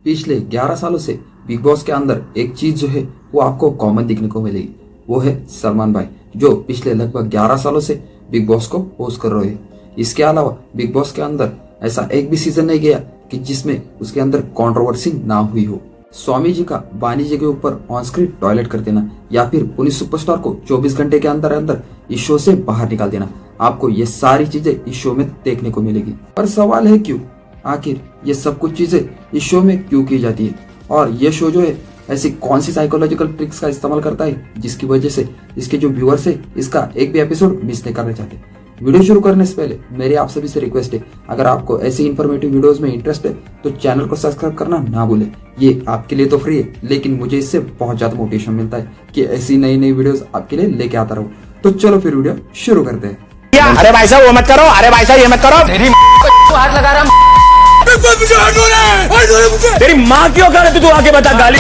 पिछले 11 सालों से बिग बॉस के अंदर एक चीज जो है वो आपको कॉमन दिखने को मिलेगी। वो है सलमान भाई, जो पिछले लगभग 11 सालों से बिग बॉस को होस्ट कर रहे हैं। इसके अलावा बिग बॉस के अंदर ऐसा एक भी सीजन नहीं गया कि जिसमें उसके अंदर कंट्रोवर्सी ना हुई हो। स्वामी जी का बानी जी के ऊपर ऑन स्क्रीन टॉयलेट कर देना या फिर पुलिस सुपरस्टार को 24 घंटे के अंदर अंदर इस शो से बाहर निकाल देना, आपको ये सारी चीजें इस शो में देखने को मिलेगी। पर सवाल है क्यों, आखिर ये सब कुछ चीजें इस शो में क्यों की जाती है, और ये शो जो है ऐसी कौन सी साइकोलॉजिकल ट्रिक्स का इस्तेमाल करता है जिसकी वजह से इसके जो व्यूअर्स है इसका एक भी एपिसोड मिस नहीं करना चाहते। वीडियो शुरू करने से पहले मेरी आप सभी से रिक्वेस्ट है, अगर आपको ऐसी इन्फॉर्मेटिव वीडियोस में इंटरेस्ट है तो चैनल को सब्सक्राइब करना ना भूलें। ये आपके लिए तो फ्री है, लेकिन मुझे इससे बहुत ज्यादा मोटिवेशन मिलता है कि ऐसी नई नई वीडियोस आपके लिए लेके आता रहूं। तो चलो फिर वीडियो शुरू करते हैं। अरे भाई साहब वो मत करो, अरे भाई साहब ये मत करो, तेरी हाथ लगा रहा तेरी माँ क्यों कर रहे तू आके बता गाली।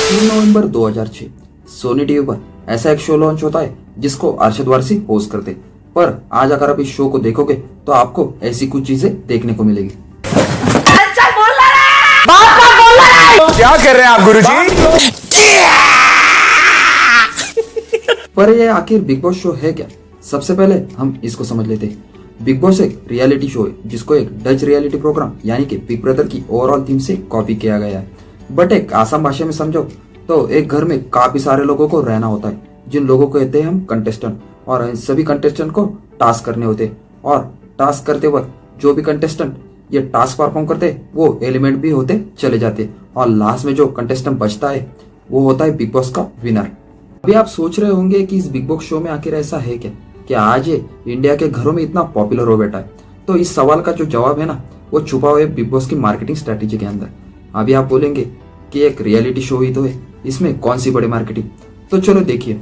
3 नवंबर 2006 सोनी टीवी पर ऐसा एक शो लॉन्च होता है जिसको अरशद वारसी होस्ट करते। पर आज अगर आप इस शो को देखोगे तो आपको ऐसी कुछ चीजें देखने को मिलेगी। क्या कर रहे हैं आप गुरुजी? पर ये आखिर बिग बॉस शो है क्या, सबसे पहले हम इसको समझ लेते हैं। बिग बॉस एक रियलिटी शो है जिसको एक डच रियलिटी प्रोग्राम यानी कि बिग ब्रदर की ओवरऑल थीम से कॉपी किया गया है। बट एक आसान भाषा में समझो तो एक घर में काफी सारे लोगों को रहना होता है, जिन लोगों को कहते हैं हम कंटेस्टेंट, और इन सभी कंटेस्टेंट को टास्क करने होते हैं। और टास्क करते वक्त जो भी कंटेस्टेंट ये टास्क परफॉर्म करते हैं वो एलिमेंट भी होते चले जाते हैं, और लास्ट में जो कंटेस्टेंट बचता है वो होता है बिग बॉस का विनर। अभी आप सोच रहे होंगे कि इस बिग बॉस शो में आखिर ऐसा है क्या कि आज ये इंडिया के घरों में इतना पॉपुलर हो बैठा है। तो इस सवाल का जो जवाब है ना वो छुपा हुआ है बिग बॉस की मार्केटिंग स्ट्रेटेजी के अंदर। अभी आप बोलेंगे कि एक रियलिटी शो ही तो है, इसमें कौन सी बड़ी मार्केटिंग। तो चलो देखिए,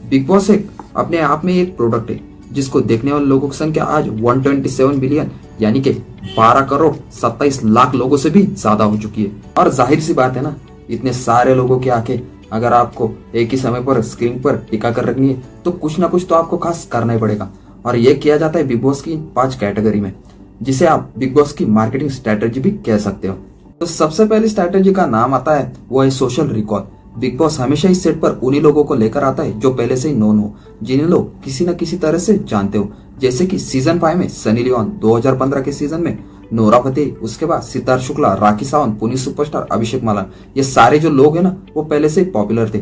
बिग बॉस एक अपने आप में एक प्रोडक्ट है जिसको देखने वाले लोगों की संख्या आज 127 बिलियन यानी कि 12 करोड़ 27 लाख लोगों से भी ज्यादा हो चुकी है। और जाहिर सी बात है ना, इतने सारे लोगों की आंखें अगर आपको एक ही समय पर स्क्रीन पर टिका कर रखनी है तो कुछ ना कुछ तो आपको खास करना ही पड़ेगा। और ये किया जाता है बिग बॉस की 5 कैटेगरी में, जिसे आप बिग बॉस की मार्केटिंग स्ट्रेटेजी भी कह सकते हो। तो सबसे पहली स्ट्रेटेजी का नाम आता है वो है सोशल रिकॉल। बिग बॉस हमेशा इस सेट पर उन्हीं लोगों को लेकर आता है जो पहले से ही नोन हो, जिन्हें लोग किसी न किसी तरह से जानते हो। जैसे कि सीजन 5 में सनी लियोन, 2015 के सीजन में नोरा फतेही, उसके बाद सिद्धार्थ शुक्ला, राखी सावंत, पुनीत सुपरस्टार, अभिषेक मालान, ये सारे जो लोग हैं ना वो पहले से ही पॉपुलर थे।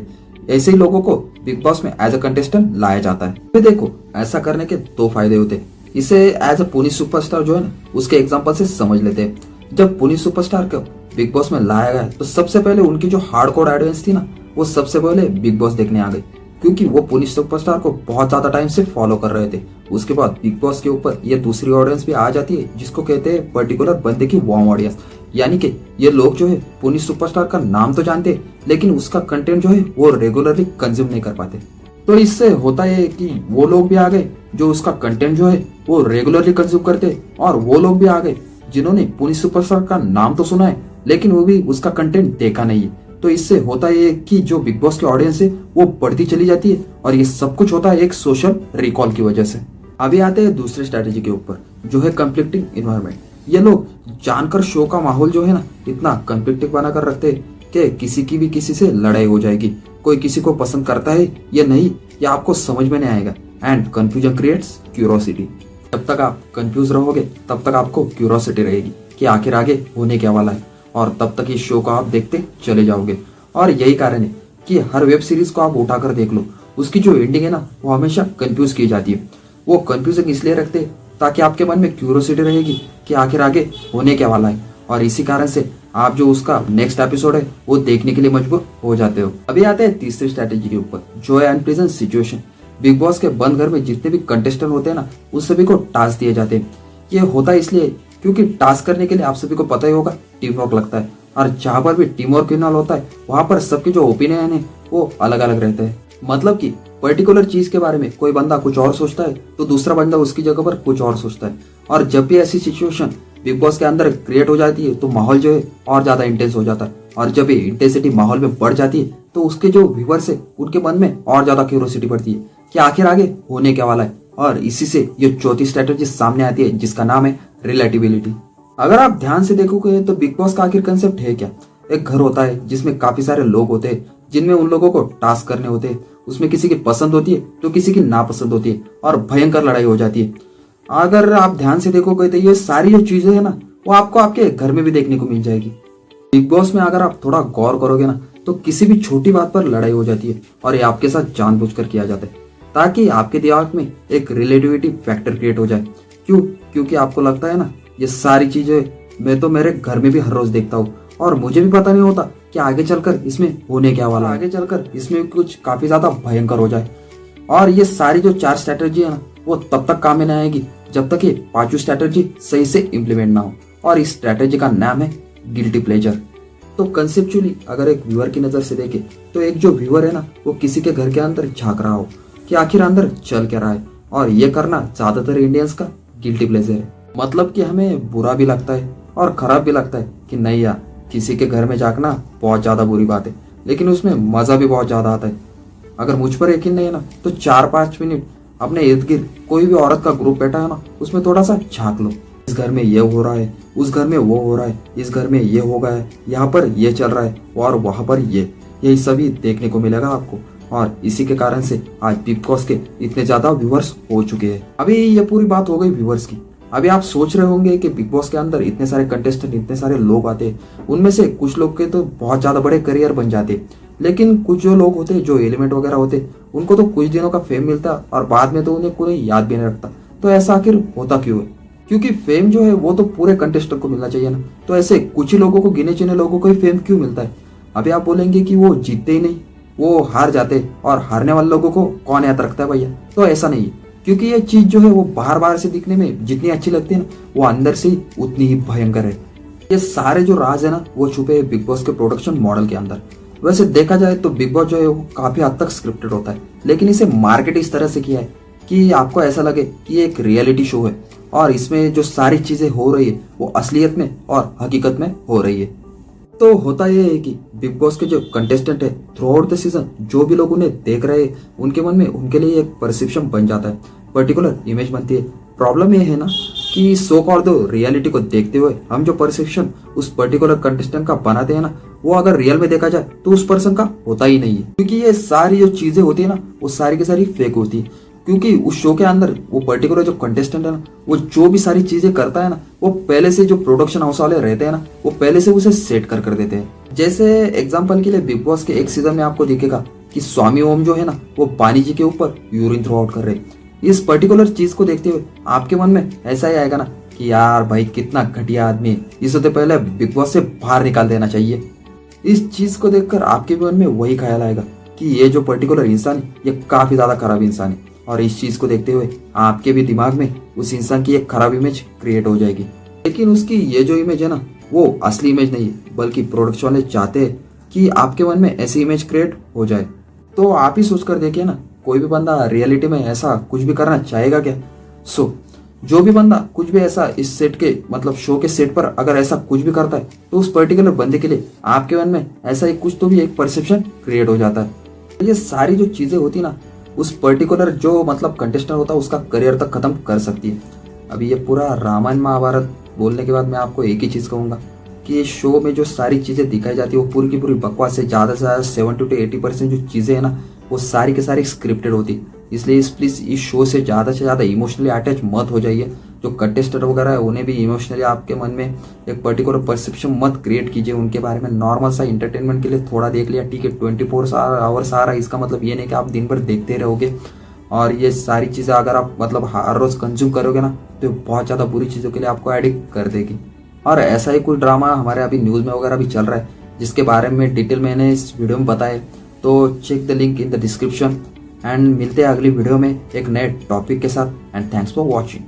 ऐसे ही लोगों को बिग बॉस में एज अ कंटेस्टेंट लाया जाता है। तो देखो, ऐसा करने के 2 फायदे होते हैं। इसे एज अ पुनीत सुपरस्टार जो है ना उसके एग्जाम्पल से समझ लेते हैं। जब पुनीत सुपरस्टार को बिग बॉस में लाया गया तो सबसे पहले उनकी जो हार्डकोर ऑडियंस थी ना वो सबसे पहले बिग बॉस देखने आ गई, क्योंकि वो पुनीत सुपरस्टार को बहुत ज्यादा टाइम से फॉलो कर रहे थे। उसके बाद बिग बॉस के ऊपर ये दूसरी ऑडियंस भी आ जाती है जिसको कहते हैं पर्टिकुलर बंदे की वार्म ऑडियंस, यानी कि ये लोग जो है पुनीत सुपरस्टार का नाम तो जानते लेकिन उसका कंटेंट जो है वो रेगुलरली कंज्यूम नहीं कर पाते। तो इससे होता है कि वो लोग भी आ गए जो उसका कंटेंट जो है वो रेगुलरली कंज्यूम करते, और वो लोग भी आ गए जिन्होंने पुनीत सुपरस्टार का नाम तो सुना है लेकिन वो भी उसका कंटेंट देखा नहीं है। तो इससे होता है कि जो बिग बॉस की ऑडियंस है वो बढ़ती चली जाती है, और ये सब कुछ होता है एक सोशल रिकॉल की वजह से। अभी आते हैं दूसरी स्ट्रेटेजी के ऊपर जो है कंफ्लिक्टिंग इन्वायरमेंट। ये लोग जानकर शो का माहौल जो है ना इतना कंफ्लिक्टिव बनाकर रखते हैं कि किसी की भी किसी से लड़ाई हो जाएगी, कोई किसी को पसंद करता है या नहीं ये आपको समझ में नहीं आएगा। And confusion creates curiosity. जब तक आप कंफ्यूज रहोगे तब तक आपको क्यूरोसिटी रहेगी कि आखिर आगे होने क्या वाला है, और तब तक इस शो को आप देखते चले जाओगे। और यही कारण है कि हर वेब सीरीज को आप उठाकर देख लो, उसकी जो एंडिंग है ना वो हमेशा कंफ्यूज की जाती है। वो कंफ्यूजिंग इसलिए रखते हैं ताकि आपके मन में क्यूरियोसिटी रहेगी कि आखिर आगे होने क्या वाला है, और इसी कारण से आप जो उसका नेक्स्ट एपिसोड है वो देखने के लिए मजबूर हो जाते हो। अभी आते हैं तीसरी स्ट्रेटेजी के ऊपर जो है अनप्लेजेंट सिचुएशन। बिग बॉस के बंद घर में जितने भी कंटेस्टेंट होते हैं ना उस सभी को टास्क दिए जाते हैं। ये होता इसलिए क्योंकि टास्क करने के लिए आप सभी को पता ही होगा टीम वर्क लगता है, और जहाँ पर भी टीम वर्क इन्वॉल्व होता है वहां पर सबके जो ओपिनियन है वो अलग अलग रहते हैं। मतलब कि पर्टिकुलर चीज के बारे में कोई बंदा कुछ और सोचता है तो दूसरा बंदा उसकी जगह पर कुछ और सोचता है, और जब भी ऐसी सिचुएशन बिग बॉस के अंदर क्रिएट हो जाती है तो माहौल जो है और ज्यादा इंटेंस हो जाता है, और जब ये इंटेंसिटी माहौल में बढ़ जाती है तो उसके जो व्यूअर्स है उनके मन में और ज्यादा क्यूरियोसिटी बढ़ती है कि आखिर आगे होने क्या वाला है, और इसी से ये चौथी स्ट्रेटेजी सामने आती है जिसका नाम है रिलेटिबिलिटी। अगर आप ध्यान से देखोगे तो बिग बॉस का आखिर कंसेप्ट है क्या? एक घर होता है जिसमें काफी सारे लोग होते हैं, जिनमें उन लोगों को टास्क करने होते हैं। उसमें किसी की पसंद होती है तो किसी की नापसंद होती है और भयंकर लड़ाई हो जाती है। अगर आप ध्यान से देखोगे तो ये सारी जो चीजें है ना, वो आपको आपके घर में भी देखने को मिल जाएगी। बिग बॉस में अगर आप थोड़ा गौर करोगे ना, तो किसी भी छोटी बात पर लड़ाई हो जाती है और ये आपके साथ जानबूझकर किया जाता है, ताकि आपके दिमाग में एक रिलेटिविटी फैक्टर क्रिएट हो जाए। क्यों? क्योंकि आपको लगता है ना, ये सारी चीजें मैं तो मेरे घर में भी हर रोज देखता हूँ और मुझे भी पता नहीं होता कि आगे चलकर इसमें होने क्या वाला है, आगे चलकर इसमें कुछ काफी ज्यादा भयंकर हो जाए। और ये सारी जो 4 स्ट्रेटेजी है ना, वो तब तक काम में नहीं आएगी जब तक ये 5वीं स्ट्रेटेजी सही से इम्प्लीमेंट ना हो। और इस स्ट्रेटेजी का नाम है गिल्टी प्लेजर। तो कंसेप्चुअली अगर एक व्यूअर की नजर से देखे तो एक जो व्यूअर है ना, वो किसी के घर के अंदर झांक रहा हो कि आखिर अंदर चल क्या रहा है, और ये करना ज्यादातर इंडियंस का गिल्टी प्लेजर है। मतलब कि हमें बुरा भी लगता है और खराब भी लगता है कि नहीं यार, किसी के घर में झांकना बहुत ज्यादा बुरी बात है, लेकिन उसमें मजा भी बहुत ज्यादा आता है। अगर मुझ पर यकीन नहीं है ना, तो 4-5 मिनट अपने इर्द गिर्द कोई भी औरत का ग्रुप बैठा है ना, उसमें थोड़ा सा झांक लो। इस घर में ये हो रहा है, उस घर में वो हो रहा है, इस घर में ये हो गया है, यहाँ पर ये चल रहा है और वहां पर यही सभी देखने को मिलेगा आपको। और इसी के कारण से आज बिग बॉस के इतने ज्यादा व्यूअर्स हो चुके हैं। अभी ये पूरी बात हो गई व्यूअर्स की। अभी आप सोच रहे होंगे कि बिग बॉस के अंदर इतने सारे कंटेस्टेंट, इतने सारे लोग आते हैं, उनमें से कुछ लोग के तो बहुत ज्यादा बड़े करियर बन जाते, लेकिन कुछ जो लोग होते हैं, जो एलिमेंट वगैरह होते, उनको तो कुछ दिनों का फेम मिलता और बाद में तो उन्हें कोई याद भी नहीं रखता। तो ऐसा आखिर होता क्यों है? क्योंकि फेम जो है वो तो पूरे कंटेस्टेंट को मिलना चाहिए ना, तो ऐसे कुछ ही लोगों को, गिने चुने लोगों को ही फेम क्यों मिलता है? अभी आप बोलेंगे कि वो जीतते ही नहीं, वो हार जाते, और हारने वाले लोगों को कौन याद रखता है भैया? तो ऐसा नहीं है, क्योंकि ये चीज जो है वो बाहर से दिखने में जितनी अच्छी लगती है ना, वो अंदर से उतनी ही भयंकर है। ये सारे जो राज है ना, वो छुपे है बिग बॉस के प्रोडक्शन मॉडल के अंदर। वैसे देखा जाए तो बिग बॉस जो है वो काफी हद तक स्क्रिप्टेड होता है, लेकिन इसे मार्केट इस तरह से किया है कि आपको ऐसा लगे कि ये एक रियलिटी शो है और इसमें जो सारी चीजें हो रही है वो असलियत में और हकीकत में हो रही है। तो होता यह है कि बिग बॉस के जो कंटेस्टेंट है, थ्रू आउट द सीजन जो भी लोग उन्हें देख रहे हैं, उनके मन में उनके लिए एक परसेप्शन बन जाता है, पर्टिकुलर इमेज बनती है। प्रॉब्लम ये है ना कि सो कॉल्ड रियलिटी को देखते हुए हम जो परसेप्शन उस पर्टिकुलर कंटेस्टेंट का बनाते हैं ना, वो अगर रियल में देखा जाए तो उस पर्सन का होता ही नहीं है। क्योंकि ये सारी जो चीजें होती है ना, वो सारी की सारी फेक होती है। क्योंकि उस शो के अंदर वो पर्टिकुलर जो कंटेस्टेंट है ना, वो जो भी सारी चीजें करता है ना, वो पहले से जो प्रोडक्शन हाउस वाले रहते हैं ना, वो पहले से उसे सेट कर देते हैं। जैसे एग्जांपल के लिए बिग बॉस के एक सीजन में आपको दिखेगा कि स्वामी ओम जो है ना, वो पानी जी के ऊपर यूरिन थ्रो आउट कर रहे। इस पर्टिकुलर चीज को देखते हुए आपके मन में ऐसा ही आएगा ना कि यार भाई कितना घटिया आदमी है, इसे तो पहले बिग बॉस से बाहर निकाल देना चाहिए। इस चीज को देखकर आपके मन में वही ख्याल आएगा कि ये जो पर्टिकुलर इंसान है, ये काफी ज्यादा खराब इंसान है। और इस चीज को देखते हुए आपके भी दिमाग में उस इंसान की एक खराब इमेज क्रिएट हो जाएगी। लेकिन उसकी ये जो इमेज है ना, वो असली इमेज नहीं है, बल्कि प्रोडक्शन वाले चाहते हैं कि आपके मन में ऐसी इमेज क्रिएट हो जाए। तो आप ही सोच कर देखिए ना, कोई भी बंदा रियलिटी में ऐसा कुछ भी करना चाहेगा क्या? जो भी बंदा कुछ भी ऐसा इस सेट के, मतलब शो के सेट पर अगर ऐसा कुछ भी करता है, तो उस पर्टिकुलर बंदे के लिए आपके मन में ऐसा ही कुछ तो भी एक परसेप्शन क्रिएट हो जाता है। ये सारी जो चीजें होती ना, उस पर्टिकुलर जो मतलब कंटेस्टेंट होता है उसका करियर तक खत्म कर सकती है। अभी ये पूरा रामायण महाभारत बोलने के बाद मैं आपको एक ही चीज कहूंगा कि ये शो में जो सारी चीजें दिखाई जाती है वो पूरी की पूरी बकवास है। ज्यादा से ज्यादा 70 to 80% जो चीजें है ना, वो सारी की सारी स्क्रिप्टेड होती। इसलिए प्लीज इस शो से ज्यादा इमोशनली अटैच मत हो जाइए। जो कंटेस्टेंट वगैरह है उन्हें भी इमोशनली आपके मन में एक पर्टिकुलर परसेप्शन मत क्रिएट कीजिए उनके बारे में। नॉर्मल सा इंटरटेनमेंट के लिए थोड़ा देख लिया, ठीक है। 24 आवर्स आ रहा है, इसका मतलब ये नहीं कि आप दिन भर देखते रहोगे। और ये सारी चीजें अगर आप मतलब हर रोज कंज्यूम करोगे ना, तो बहुत ज्यादा बुरी चीजों के लिए आपको एडिक्ट कर देगी। और ऐसा ही कोई ड्रामा हमारे अभी न्यूज में वगैरह भी चल रहा है, जिसके बारे में डिटेल मैंने इस वीडियो में बताया। तो check the link in the description and मिलते हैं अगली वीडियो में एक नए टॉपिक के साथ। And thanks for watching.